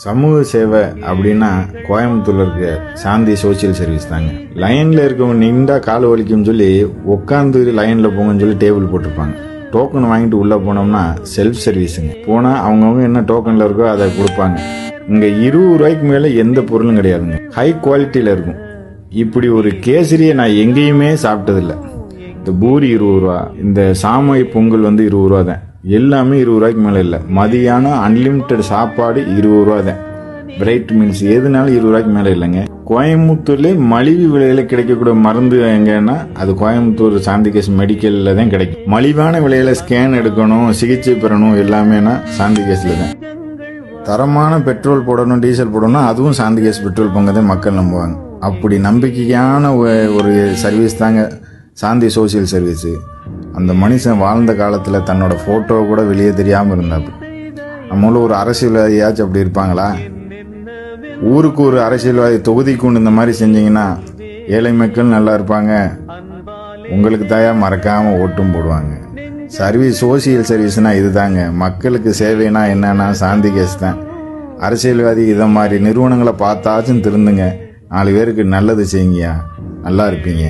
சமூக சேவை அப்படின்னா கோயம்புத்தூர்ல இருக்க சாந்தி சோசியல் சர்வீஸ் தாங்க. லைன்ல இருக்கவங்க நின்றா கால் வலிக்கும்னு சொல்லி உட்காந்து லைன்ல போங்கன்னு சொல்லி டேபிள் போட்டிருப்பாங்க. டோக்கன் வாங்கிட்டு உள்ள போனோம்னா செல்ஃப் சர்வீஸுங்க. போனா அவங்கவுங்க என்ன டோக்கன்ல இருக்கோ அதை கொடுப்பாங்க. இங்க 20 ரூபாய்க்கு மேல எந்த பொருளும் கிடையாதுங்க. ஹை குவாலிட்டியில இருக்கும். இப்படி ஒரு கேசரியை நான் எங்கேயுமே சாப்பிட்டதில்லை. இந்த பூரி 20 ரூபா, இந்த சாமை பொங்கல் 20 ரூபா தான். எல்லாமே 20 ரூபாய்க்கு மேலே இல்லை. மதியானம் அன்லிமிட்டெட் சாப்பாடு 20 ரூபா தான். பிரைட் மீல்ஸ் எதுனாலும் 20 ரூபாய்க்கு மேலே இல்லைங்க. கோயம்புத்தூர்லேயே மலிவு விலையில கிடைக்கக்கூடிய மருந்து எங்கன்னா அது கோயம்புத்தூர் சாந்திகேஸ் மெடிக்கல்ல தான் கிடைக்கும். மலிவான விலையில ஸ்கேன் எடுக்கணும், சிகிச்சை பெறணும் எல்லாமேனா சாந்திகேஸ்ல தான். தரமான பெட்ரோல் போடணும், டீசல் போடணும், அதுவும் சாந்திகேஸ் பெட்ரோல் பங்கு தான் மக்கள் நம்புவாங்க. அப்படி நம்பிக்கையான ஒரு சர்வீஸ் தாங்க சாந்தி சோசியல் சர்வீஸு. அந்த மனுஷன் வாழ்ந்த காலத்தில் தன்னோட ஃபோட்டோ கூட வெளியே தெரியாமல் இருந்தாப்பு. நம்மள ஒரு அரசியல்வாதியாச்சும் அப்படி இருப்பாங்களா? ஊருக்கு ஒரு அரசியல்வாதி தொகுதிக்கு இந்த மாதிரி செஞ்சீங்கன்னா ஏழை மக்கள் நல்லா இருப்பாங்க. உங்களுக்கு தாயா மறக்காம ஓட்டும் போடுவாங்க. சர்வீஸ் சோசியல் சர்வீஸ்னா இதுதாங்க. மக்களுக்கு சேவைனா என்னன்னா சாந்திகேஸ் தான். அரசியல்வாதி இதை மாதிரி நிறுவனங்களை பார்த்தாச்சும் திருந்துங்க. 4 பேருக்கு நல்லது செய்யுங்கயா, நல்லா இருப்பீங்க.